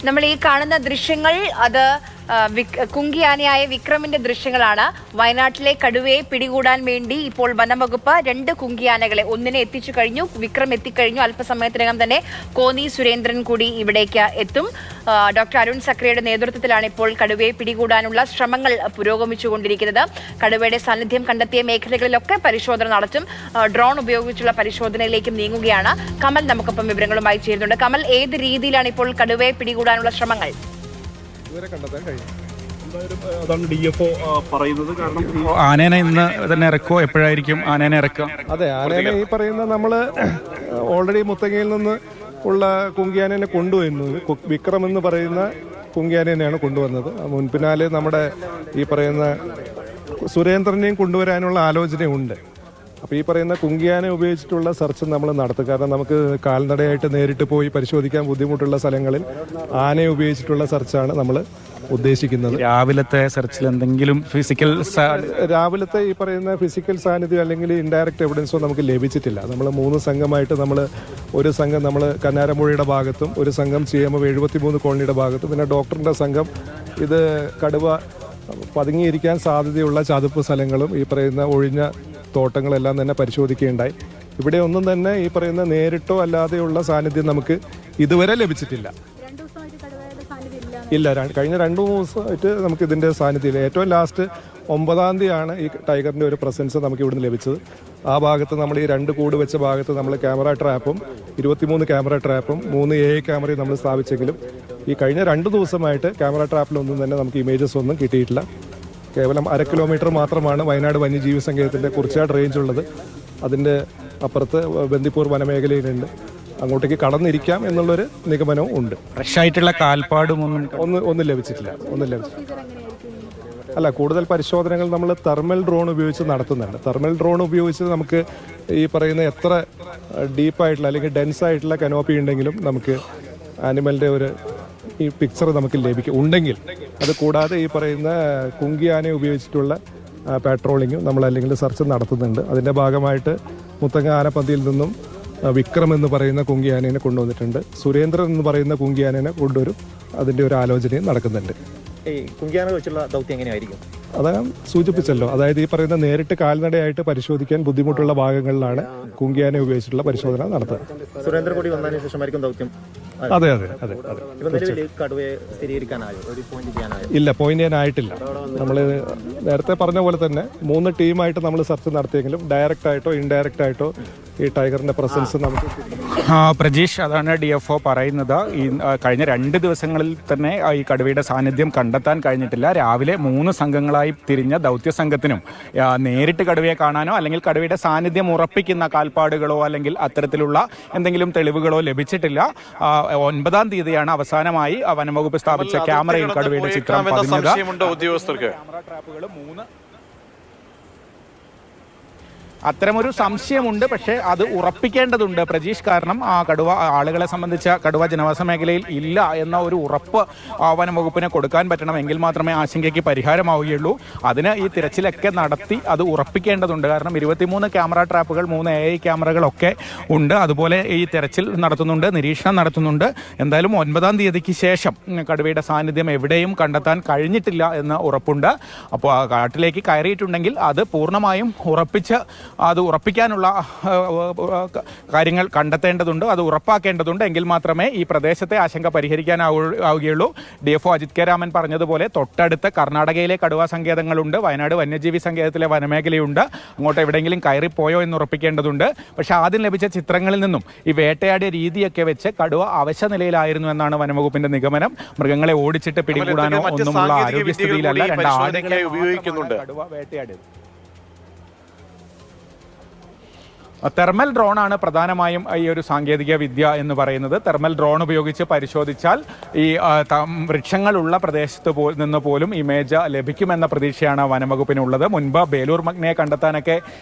നമ്മൾ ഈ കാണുന്ന ദൃശ്യങ്ങൾ അത് കുങ്കിയാനയായ വിക്രമിന്റെ ദൃശ്യങ്ങളാണ്. വയനാട്ടിലെ കടുവയെ പിടികൂടാൻ വേണ്ടി ഇപ്പോൾ വനംവകുപ്പ് 2 കുങ്കിയാനകളെ ഒന്നിനെ എത്തിച്ചു കഴിഞ്ഞു. വിക്രം എത്തിക്കഴിഞ്ഞു. അല്പസമയത്തിനകം തന്നെ കോന്നി സുരേന്ദ്രൻ കൂടി ഇവിടേക്ക് എത്തും. ഡോക്ടർ അരുൺ സക്രിയയുടെ നേതൃത്വത്തിലാണ് ഇപ്പോൾ കടുവയെ പിടികൂടാനുള്ള ശ്രമങ്ങൾ പുരോഗമിച്ചുകൊണ്ടിരിക്കുന്നത്. കടുവയുടെ സാന്നിധ്യം കണ്ടെത്തിയ മേഖലകളിലൊക്കെ പരിശോധന നടത്തും. ഡ്രോൺ ഉപയോഗിച്ചുള്ള പരിശോധനയിലേക്കും നീങ്ങുകയാണ്. കമൽ നമുക്കൊപ്പം വിവരങ്ങളുമായി ചേരുന്നുണ്ട്. കമൽ, ഏത് രീതിയിലാണ് ഇപ്പോൾ കടുവയെ പിടികൂടാനുള്ള ശ്രമങ്ങൾ? അതാണ് DFO പറയുന്നത്. കാരണം ആനേനെ ഇന്ന് തന്നെ ഇറക്കുമോ? എപ്പോഴായിരിക്കും ആനേനെ ഇറക്കുക? അതെ, ആനേനെ ഈ പറയുന്ന നമ്മൾ ഓൾറെഡി മുത്തങ്ങയിൽ നിന്ന് ഉള്ള കുങ്കിയാനേനെ കൊണ്ടുവരുന്നത് വിക്രം എന്ന് പറയുന്ന കുങ്കിയാനേനെയാണ് കൊണ്ടുവന്നത്. മുൻപിനാലെ നമ്മുടെ ഈ പറയുന്ന സുരേന്ദ്രനെയും കൊണ്ടുവരാനുള്ള ആലോചനയുണ്ട്. അപ്പോൾ ഈ പറയുന്ന കുങ്കിയാനെ ഉപയോഗിച്ചിട്ടുള്ള സെർച്ച് നമ്മൾ നടത്തും. കാരണം നമുക്ക് കാൽനടയായിട്ട് നേരിട്ട് പോയി പരിശോധിക്കാൻ ബുദ്ധിമുട്ടുള്ള സ്ഥലങ്ങളിൽ ആനയെ ഉപയോഗിച്ചിട്ടുള്ള സെർച്ചാണ് നമ്മൾ ഉദ്ദേശിക്കുന്നത്. രാവിലത്തെ സെർച്ചിൽ എന്തെങ്കിലും രാവിലത്തെ ഈ പറയുന്ന ഫിസിക്കൽ സാന്നിധ്യം അല്ലെങ്കിൽ ഇൻഡയറക്റ്റ് എവിഡൻസോ നമുക്ക് ലഭിച്ചിട്ടില്ല. നമ്മൾ 3 സംഘമായിട്ട് ഒരു സംഘം നമ്മൾ കന്നാരമ്പുഴയുടെ ഭാഗത്തും ഒരു സംഘം CMO 73 കോളനിയുടെ ഭാഗത്തും പിന്നെ ഡോക്ടറിൻ്റെ സംഘം ഇത് കടുവ പതുങ്ങിയിരിക്കാൻ സാധ്യതയുള്ള ചതുപ്പ് സ്ഥലങ്ങളും ഈ പറയുന്ന ഒഴിഞ്ഞ തോട്ടങ്ങളെല്ലാം തന്നെ പരിശോധിക്കുകയുണ്ടായി. ഇവിടെ ഒന്നും തന്നെ ഈ പറയുന്ന നേരിട്ടോ അല്ലാതെയുള്ള സാന്നിധ്യം നമുക്ക് ഇതുവരെ ലഭിച്ചിട്ടില്ല. ഇല്ല, കഴിഞ്ഞ 2 ദിവസമായിട്ട് നമുക്ക് ഇതിൻ്റെ സാന്നിധ്യമില്ല. ഏറ്റവും ലാസ്റ്റ് 9-ാം തീയതിയാണ് ഈ ടൈഗറിൻ്റെ ഒരു പ്രസൻസ് നമുക്ക് ഇവിടുന്ന് ലഭിച്ചത്. ആ ഭാഗത്ത് നമ്മൾ ഈ 2 കൂട് വെച്ച ഭാഗത്ത് നമ്മൾ ക്യാമറ ട്രാപ്പും 23 ക്യാമറ ട്രാപ്പും 3 AI ക്യാമറയും നമ്മൾ സ്ഥാപിച്ചെങ്കിലും ഈ കഴിഞ്ഞ 2 ദിവസമായിട്ട് ക്യാമറ ട്രാപ്പിലൊന്നും തന്നെ നമുക്ക് ഇമേജസ് ഒന്നും കിട്ടിയിട്ടില്ല. കേവലം 1/2 കിലോമീറ്റർ മാത്രമാണ് വയനാട് വന്യജീവി സങ്കേതത്തിൻ്റെ കുറിച്ചാട് റേഞ്ച് ഉള്ളത്. അതിൻ്റെ അപ്പുറത്ത് ബന്ദിപ്പൂർ വനമേഖലയിലുണ്ട്. അങ്ങോട്ടേക്ക് കടന്നിരിക്കാം എന്നുള്ളൊരു നിഗമനവും ഉണ്ട്. ഫ്രഷ് ആയിട്ടുള്ള കാൽപ്പാടും ഒന്നും ലഭിച്ചിട്ടില്ല. അല്ല, കൂടുതൽ പരിശോധനകൾ നമ്മൾ തെർമൽ ഡ്രോൺ ഉപയോഗിച്ച് നടത്തുന്നുണ്ട്. തെർമൽ ഡ്രോൺ ഉപയോഗിച്ച് നമുക്ക് ഈ പറയുന്ന എത്ര ഡീപ്പായിട്ടുള്ള അല്ലെങ്കിൽ ഡെൻസ് ആയിട്ടുള്ള കനോപ്പി ഉണ്ടെങ്കിലും നമുക്ക് ആനിമലിൻ്റെ ഒരു ഈ പിക്ചർ നമുക്ക് ലഭിക്കും ഉണ്ടെങ്കിൽ. അത് കൂടാതെ ഈ പറയുന്ന കുങ്കിയാനെ ഉപയോഗിച്ചിട്ടുള്ള പാട്രോളിങ്ങും നമ്മൾ അല്ലെങ്കിൽ സെർച്ച് നടത്തുന്നുണ്ട്. അതിൻ്റെ ഭാഗമായിട്ട് മുത്തങ്ങ ആനപ്പന്തിയിൽ നിന്നും വിക്രം എന്ന് പറയുന്ന കുങ്കിയാനേനെ കൊണ്ടുവന്നിട്ടുണ്ട്. സുരേന്ദ്രൻ എന്ന് പറയുന്ന കുങ്കിയാനേനെ കൊണ്ടുവരും. അതിൻ്റെ ഒരു ആലോചനയും നടക്കുന്നുണ്ട്. ഈ കുങ്കിയാനെ വെച്ചുള്ള ദൗത്യം എങ്ങനെയായിരിക്കും? അത് സൂചിപ്പിച്ചല്ലോ. അതായത് ഈ പറയുന്ന നേരിട്ട് കാൽനടയായിട്ട് പരിശോധിക്കാൻ ബുദ്ധിമുട്ടുള്ള ഭാഗങ്ങളിലാണ് കുങ്കിയാനെ ഉപയോഗിച്ചിട്ടുള്ള പരിശോധന നടത്തുക. സുരേന്ദ്രൻ കൂടി വന്നതിന് ശേഷമായിരിക്കും ദൗത്യം. അതെ. ഇല്ല, പോയിന്റ് ചെയ്യാനായിട്ടില്ല. നമ്മൾ നേരത്തെ പറഞ്ഞ പോലെ തന്നെ 3 ടീമായിട്ട് നമ്മൾ സെർച്ച് നടത്തിയെങ്കിലും ഡയറക്റ്റ് ആയിട്ടോ ഇൻഡയറക്റ്റ് ആയിട്ടോ ഈ ടൈഗറിന്റെ പ്രസൻസ് നമുക്ക് പ്രജീഷ്, അതാണ് DFO പറയുന്നത്. ഈ കഴിഞ്ഞ 2 ദിവസങ്ങളിൽ തന്നെ ഈ കടുവയുടെ സാന്നിധ്യം കണ്ടെത്താൻ കഴിഞ്ഞിട്ടില്ല. രാവിലെ 3 സംഘങ്ങളായി തിരിഞ്ഞ ദൗത്യ സംഘത്തിനും നേരിട്ട് കടുവയെ കാണാനോ അല്ലെങ്കിൽ കടുവയുടെ സാന്നിധ്യം ഉറപ്പിക്കുന്ന കാൽപ്പാടുകളോ അല്ലെങ്കിൽ അത്തരത്തിലുള്ള എന്തെങ്കിലും തെളിവുകളോ ലഭിച്ചിട്ടില്ല. 9-ാം തീയതിയാണ് അവസാനമായി വനംവകുപ്പ് സ്ഥാപിച്ച ക്യാമറയിൽ കടുവയുടെ ചിത്രം പതിഞ്ഞത്. ഉദ്യോഗസ്ഥർക്ക് അത്തരമൊരു സംശയമുണ്ട്. പക്ഷേ അത് ഉറപ്പിക്കേണ്ടതുണ്ട് പ്രജീഷ്. കാരണം കടുവ ആളുകളെ സംബന്ധിച്ച കടുവ ജനവാസ മേഖലയിൽ ഇല്ല എന്ന ഒരു ഉറപ്പ് വനംവകുപ്പിന് കൊടുക്കാൻ പറ്റണം. എങ്കിൽ മാത്രമേ ആശങ്കയ്ക്ക് പരിഹാരമാവുകയുള്ളൂ. അതിന് ഈ തിരച്ചിലൊക്കെ നടത്തി അത് ഉറപ്പിക്കേണ്ടതുണ്ട്. കാരണം 23 ക്യാമറ ട്രാപ്പുകൾ 3 AI ക്യാമറകളൊക്കെ ഉണ്ട്. അതുപോലെ ഈ തിരച്ചിൽ നടത്തുന്നുണ്ട്, നിരീക്ഷണം നടത്തുന്നുണ്ട്. എന്തായാലും 9-ാം തീയതിക്ക് ശേഷം കടുവയുടെ സാന്നിധ്യം എവിടെയും കണ്ടെത്താൻ കഴിഞ്ഞിട്ടില്ല എന്ന് ഉറപ്പുണ്ട്. അപ്പോൾ ആ കാട്ടിലേക്ക് കയറിയിട്ടുണ്ടെങ്കിൽ അത് പൂർണ്ണമായും അത് ഉറപ്പിക്കാനുള്ള കാര്യങ്ങൾ കണ്ടെത്തേണ്ടതുണ്ട്, അത് ഉറപ്പാക്കേണ്ടതുണ്ട്. എങ്കിൽ മാത്രമേ ഈ പ്രദേശത്തെ ആശങ്ക പരിഹരിക്കാനാവുകയുള്ളൂ. DFO അജിത് കെ രാമൻ പറഞ്ഞതുപോലെ തൊട്ടടുത്ത് കർണാടകയിലെ കടുവാ സങ്കേതങ്ങളുണ്ട്, വയനാട് വന്യജീവി സങ്കേതത്തിലെ വനമേഖലയുണ്ട്. അങ്ങോട്ട് എവിടെയെങ്കിലും കയറിപ്പോയോ എന്ന് ഉറപ്പിക്കേണ്ടതുണ്ട്. പക്ഷേ ആദ്യം ലഭിച്ച ചിത്രങ്ങളിൽ നിന്നും ഈ വേട്ടയാടിയ രീതിയൊക്കെ വെച്ച് കടുവ അവശ നിലയിലായിരുന്നു എന്നാണ് വനംവകുപ്പിന്റെ നിഗമനം. മൃഗങ്ങളെ ഓടിച്ചിട്ട് പിടികൂടാനോ ഒന്നുമുള്ള ആരോഗ്യസ്ഥിതിയിലല്ല. 2 ആടുകളെ ഉപയോഗിക്കുന്നുണ്ട് കടുവ വേട്ടയാടിയത്. തെർമൽ ഡ്രോണാണ് പ്രധാനമായും ഈ ഒരു സാങ്കേതിക വിദ്യ എന്ന് പറയുന്നത്. തെർമൽ ഡ്രോൺ ഉപയോഗിച്ച് പരിശോധിച്ചാൽ ഈ വൃക്ഷങ്ങളുള്ള പ്രദേശത്ത് നിന്ന് പോലും ഇമേജ് ലഭിക്കുമെന്ന പ്രതീക്ഷയാണ് വനംവകുപ്പിനുള്ളത്. മുൻപ് ബേലൂർ മഗ്നയെ കണ്ടെത്താനൊക്കെ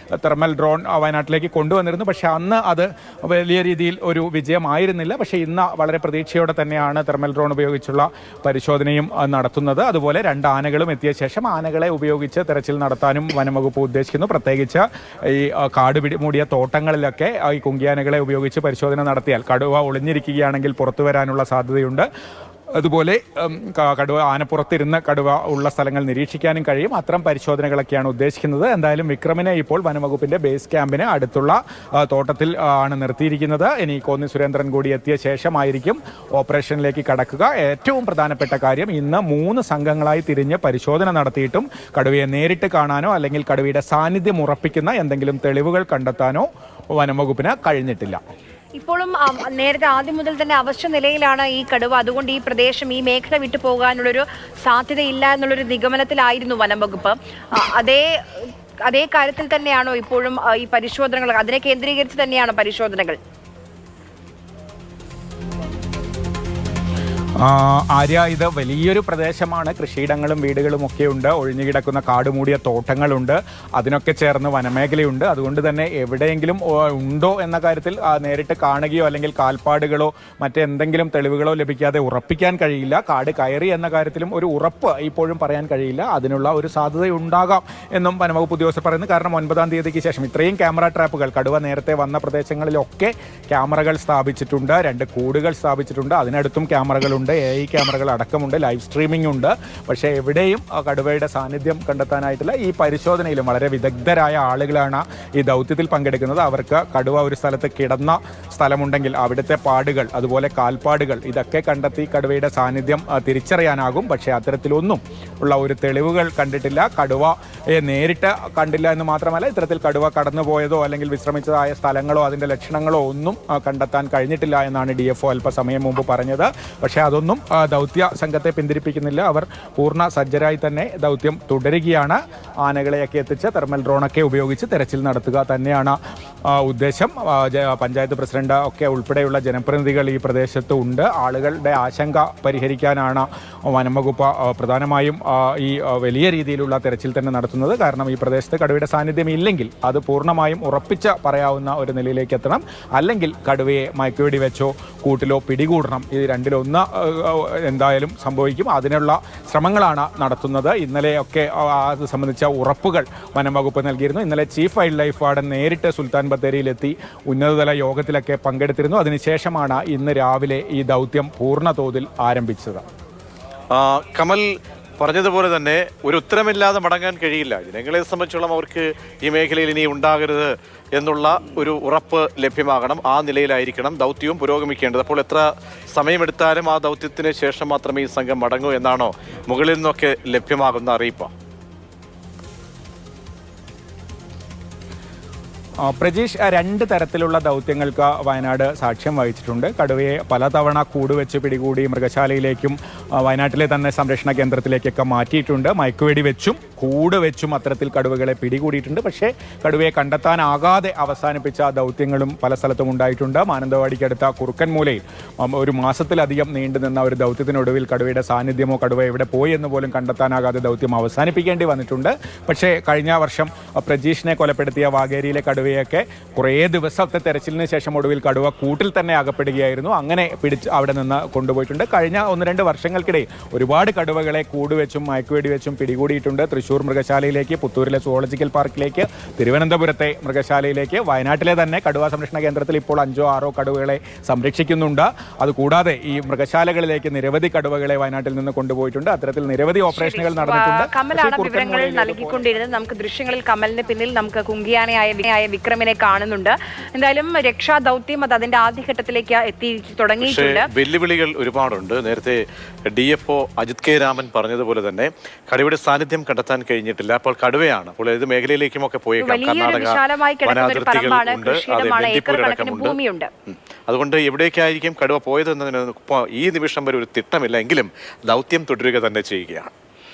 തെർമൽ ഡ്രോൺ വയനാട്ടിലേക്ക് കൊണ്ടുവന്നിരുന്നു. പക്ഷേ അന്ന് അത് വലിയ രീതിയിൽ ഒരു വിജയമായിരുന്നില്ല. പക്ഷേ ഇന്ന് വളരെ പ്രതീക്ഷയോടെ തന്നെയാണ് തെർമൽ ഡ്രോൺ ഉപയോഗിച്ചുള്ള പരിശോധനയും നടത്തുന്നത്. അതുപോലെ 2 ആനകളും എത്തിയ ശേഷം ആനകളെ ഉപയോഗിച്ച് തെരച്ചിൽ നടത്താനും വനംവകുപ്പ് ഉദ്ദേശിക്കുന്നു. പ്രത്യേകിച്ച് ഈ കാട് മൂടിയ തോട്ടങ്ങളിലൊക്കെ ഈ കുങ്കിയാനകളെ ഉപയോഗിച്ച് പരിശോധന നടത്തിയാൽ കടുവ ഒളിഞ്ഞിരിക്കുകയാണെങ്കിൽ പുറത്തു വരാനുള്ള സാധ്യതയുണ്ട്. അതുപോലെ കടുവ ആനപ്പുറത്തിരുന്ന് കടുവ ഉള്ള സ്ഥലങ്ങൾ നിരീക്ഷിക്കാനും കഴിയും. അത്തരം പരിശോധനകളൊക്കെയാണ് ഉദ്ദേശിക്കുന്നത്. എന്തായാലും വിക്രമിനെ ഇപ്പോൾ വനംവകുപ്പിന്റെ ബേസ് ക്യാമ്പിന് അടുത്തുള്ള തോട്ടത്തിൽ ആണ് നിർത്തിയിരിക്കുന്നത്. ഇനി കോന്നി സുരേന്ദ്രൻ കൂടി എത്തിയ ശേഷമായിരിക്കും ഓപ്പറേഷനിലേക്ക് കടക്കുക. ഏറ്റവും പ്രധാനപ്പെട്ട കാര്യം, ഇന്ന് 3 സംഘങ്ങളായി തിരിഞ്ഞ് പരിശോധന നടത്തിയിട്ടും കടുവയെ നേരിട്ട് കാണാനോ അല്ലെങ്കിൽ കടുവയുടെ സാന്നിധ്യം ഉറപ്പിക്കുന്ന എന്തെങ്കിലും തെളിവുകൾ കണ്ടെത്താനോ വനംവകുപ്പിന് കഴിഞ്ഞിട്ടില്ല. ഇപ്പോഴും നേരത്തെ ആദ്യം മുതൽ തന്നെ അവശ്യ നിലയിലാണ് ഈ കടുവ. അതുകൊണ്ട് ഈ പ്രദേശം, ഈ മേഖല വിട്ടു പോകാനുള്ളൊരു സാധ്യതയില്ല എന്നുള്ളൊരു നിഗമനത്തിലായിരുന്നു വനം വകുപ്പ്. അതേ കാര്യത്തിൽ തന്നെയാണോ ഇപ്പോഴും ഈ പരിശോധനകൾ, അതിനെ കേന്ദ്രീകരിച്ച് തന്നെയാണോ പരിശോധനകൾ? ആര്യ, ഇത് വലിയൊരു പ്രദേശമാണ്. കൃഷിയിടങ്ങളും വീടുകളും ഒക്കെ ഉണ്ട്. ഒഴിഞ്ഞുകിടക്കുന്ന കാടുമൂടിയ തോട്ടങ്ങളുണ്ട്. അതിനൊക്കെ ചേർന്ന് വനമേഖലയുണ്ട്. അതുകൊണ്ട് തന്നെ എവിടെയെങ്കിലും ഉണ്ടോ എന്ന കാര്യത്തിൽ നേരിട്ട് കാണുകയോ അല്ലെങ്കിൽ കാൽപ്പാടുകളോ മറ്റെന്തെങ്കിലും തെളിവുകളോ ലഭിക്കാതെ ഉറപ്പിക്കാൻ കഴിയില്ല. കാട് കയറി എന്ന കാര്യത്തിലും ഒരു ഉറപ്പ് ഇപ്പോഴും പറയാൻ കഴിയില്ല. അതിനുള്ള ഒരു സാധ്യതയുണ്ടാകാം എന്നും വനംവകുപ്പ് ഉദ്യോഗസ്ഥർ പറയുന്നു. കാരണം 9-ാം തീയതിക്ക് ശേഷം ഇത്രയും ക്യാമറ ട്രാപ്പുകൾ, കടുവ നേരത്തെ വന്ന പ്രദേശങ്ങളിലൊക്കെ ക്യാമറകൾ സ്ഥാപിച്ചിട്ടുണ്ട്. 2 കൂടുകൾ സ്ഥാപിച്ചിട്ടുണ്ട്. അതിനടുത്തും ക്യാമറകളുണ്ട്. AI ക്യാമറകൾ അടക്കമുണ്ട്. ലൈവ് സ്ട്രീമിംഗ് ഉണ്ട്. പക്ഷേ എവിടെയും കടുവയുടെ സാന്നിധ്യം കണ്ടെത്താനായിട്ടില്ല. ഈ പരിശോധനയിലും വളരെ വിദഗ്ധരായ ആളുകളാണ് ഈ ദൗത്യത്തിൽ പങ്കെടുക്കുന്നത്. അവർക്ക് കടുവ ഒരു സ്ഥലത്ത് കിടന്ന സ്ഥലമുണ്ടെങ്കിൽ അവിടുത്തെ പാടുകൾ, അതുപോലെ കാൽപ്പാടുകൾ, ഇതൊക്കെ കണ്ടെത്തി കടുവയുടെ സാന്നിധ്യം തിരിച്ചറിയാനാകും. പക്ഷേ അത്തരത്തിലൊന്നും ഉള്ള ഒരു തെളിവുകൾ കണ്ടിട്ടില്ല. കടുവയെ നേരിട്ട് കണ്ടില്ല എന്ന് മാത്രമല്ല, ഇത്തരത്തിൽ കടുവ കടന്നുപോയതോ അല്ലെങ്കിൽ വിശ്രമിച്ചതായ സ്ഥലങ്ങളോ അതിൻ്റെ ലക്ഷണങ്ങളോ ഒന്നും കണ്ടെത്താൻ കഴിഞ്ഞിട്ടില്ല എന്നാണ് DFO അല്പസമയം മുമ്പ് പറഞ്ഞത്. പക്ഷേ അതൊന്നും ദൗത്യ സംഘത്തെ പിന്തിരിപ്പിക്കുന്നില്ല. അവർ പൂർണ്ണ സജ്ജരായി തന്നെ ദൗത്യം തുടരുകയാണ്. ആനകളെയൊക്കെ എത്തിച്ച് തെർമൽ ഡ്രോണൊക്കെ ഉപയോഗിച്ച് തെരച്ചിൽ നടത്തുക തന്നെയാണ് ഉദ്ദേശം. പഞ്ചായത്ത് പ്രസിഡന്റ് ഒക്കെ ഉൾപ്പെടെയുള്ള ജനപ്രതിനിധികൾ ഈ പ്രദേശത്ത് ഉണ്ട്. ആളുകളുടെ ആശങ്ക പരിഹരിക്കാനാണ് വനംവകുപ്പ് പ്രധാനമായും ഈ വലിയ രീതിയിലുള്ള തെരച്ചിൽ തന്നെ നടത്തുന്നത്. കാരണം ഈ പ്രദേശത്ത് കടുവയുടെ സാന്നിധ്യം ഇല്ലെങ്കിൽ അത് പൂർണ്ണമായും ഉറപ്പിച്ച് പറയാവുന്ന ഒരു നിലയിലേക്ക് എത്തണം. അല്ലെങ്കിൽ കടുവയെ മയക്കുവെടി വെച്ചോ കൂട്ടിലോ പിടികൂടണം. ഇത് രണ്ടിലൊന്ന് എന്തായാലും സംഭവിക്കും. അതിനുള്ള ശ്രമങ്ങളാണ് നടത്തുന്നത്. ഇന്നലെയൊക്കെ അത് സംബന്ധിച്ച ഉറപ്പുകൾ വനംവകുപ്പ് നൽകിയിരുന്നു. ഇന്നലെ ചീഫ് വൈൽഡ് ലൈഫ് വാർഡൻ നേരിട്ട് സുൽത്താൻ ബത്തേരിയിലെത്തി ഉന്നതതല യോഗത്തിലൊക്കെ പങ്കെടുത്തിരുന്നു. അതിനുശേഷമാണ് ഇന്ന് രാവിലെ ഈ ദൗത്യം പൂർണ്ണ തോതിൽ ആരംഭിച്ചത്. കമൽ പറഞ്ഞതുപോലെ തന്നെ ഒരു ഉത്തരമില്ലാതെ മടങ്ങാൻ കഴിയില്ല. ജനങ്ങളെ സംബന്ധിച്ചോളം അവർക്ക് ഈ മേഖലയിൽ ഇനി ഉണ്ടാകരുത് എന്നുള്ള ഒരു ഉറപ്പ് ലഭ്യമാകണം. ആ നിലയിലായിരിക്കണം ദൗത്യവും പുരോഗമിക്കേണ്ടത്. അപ്പോൾ എത്ര സമയമെടുത്താലും ആ ദൗത്യത്തിന് ശേഷം മാത്രമേ ഈ സംഘം മടങ്ങൂ എന്നാണോ മുകളിൽ നിന്നൊക്കെ ലഭ്യമാകുന്ന അറിയിപ്പ്? പ്രജീഷ്, 2 തരത്തിലുള്ള ദൗത്യങ്ങൾക്ക് വയനാട് സാക്ഷ്യം വഹിച്ചിട്ടുണ്ട്. കടുവയെ പലതവണ കൂടുവെച്ച് പിടികൂടി മൃഗശാലയിലേക്കും വയനാട്ടിലെ തന്നെ സംരക്ഷണ കേന്ദ്രത്തിലേക്കൊക്കെ മാറ്റിയിട്ടുണ്ട്. മയക്കുവെടി വെച്ചും കൂട് വെച്ചും അത്തരത്തിൽ കടുവകളെ പിടികൂടിയിട്ടുണ്ട്. പക്ഷേ കടുവയെ കണ്ടെത്താനാകാതെ അവസാനിപ്പിച്ച ദൗത്യങ്ങളും പല സ്ഥലത്തും ഉണ്ടായിട്ടുണ്ട്. മാനന്തവാടിക്കടുത്ത കുറുക്കൻമൂലയിൽ 1 മാസത്തിലധികം നീണ്ടുനിന്ന ഒരു ദൗത്യത്തിനൊടുവിൽ കടുവയുടെ സാന്നിധ്യമോ കടുവ എവിടെ പോയി എന്ന് പോലും കണ്ടെത്താനാകാതെ ദൗത്യം അവസാനിപ്പിക്കേണ്ടി വന്നിട്ടുണ്ട്. പക്ഷേ കഴിഞ്ഞ വർഷം പ്രജീഷിനെ കൊലപ്പെടുത്തിയ വാഗേരിയിലെ കടുവയൊക്കെ കുറേ ദിവസത്തെ തെരച്ചിലിന് ശേഷം ഒടുവിൽ കടുവ കൂട്ടിൽ തന്നെ അകപ്പെടുകയായിരുന്നു. അങ്ങനെ പിടിച്ച് അവിടെ നിന്ന് കൊണ്ടുപോയിട്ടുണ്ട്. കഴിഞ്ഞ 1-2 വർഷങ്ങൾക്കിടയിൽ ഒരുപാട് കടുവകളെ കൂടുവെച്ചും മയക്കുവെടി വെച്ചും പിടികൂടിയിട്ടുണ്ട്. തൃശ്ശൂർ മൃഗശാലയിലേക്ക്, പുത്തൂരിലെ സുവോളജിക്കൽ പാർക്കിലേക്ക്, തിരുവനന്തപുരത്തെ മൃഗശാലയിലേക്ക്, വയനാട്ടിലെ തന്നെ കടുവാ സംരക്ഷണ കേന്ദ്രത്തിൽ ഇപ്പോൾ 5-6 കടുവകളെ സംരക്ഷിക്കുന്നുണ്ട്. അതുകൂടാതെ ഈ മൃഗശാലകളിലേക്ക് നിരവധി കടുവകളെ വയനാട്ടിൽ നിന്ന് കൊണ്ടുപോയിട്ടുണ്ട്. അത്തരത്തിൽ നിരവധി ഓപ്പറേഷനുകൾ നടന്നിട്ടുണ്ട്. കമലാണ് വിവരങ്ങൾ നൽകിക്കൊണ്ടിരുന്നത്. നമുക്ക് ദൃശ്യങ്ങളിൽ കമലിന് പിന്നിൽ നമുക്ക് കുങ്കിയാനയായ വിക്രമിനെ കാണുന്നുണ്ട്. എന്തായാലും രക്ഷാ ദൗത്യം അത് അതിന്റെ ആദ്യഘട്ടത്തിലേക്ക് എത്തി തുടങ്ങിയിട്ടുണ്ട്. വെല്ലുവിളികൾ ഒരുപാടുണ്ട്. നേരത്തെ DFO അജിത് K. രാമൻ പറഞ്ഞതുപോലെ തന്നെ കടുവയുടെ സാന്നിധ്യം കണ്ടെത്താൻ കഴിഞ്ഞിട്ടില്ല. അപ്പോൾ കടുവയാണ്, അപ്പോൾ ഏത് മേഖലയിലേക്കും ഒക്കെ പോയേക്കാം. ഭൂമിയുണ്ട്. അതുകൊണ്ട് എവിടേക്കായിരിക്കും കടുവ പോയത് എന്നതിന് ഈ നിമിഷം വരെ ഒരു തിട്ടമില്ല. എങ്കിലും ദൗത്യം തുടരുക തന്നെ ചെയ്യുകയാണ്.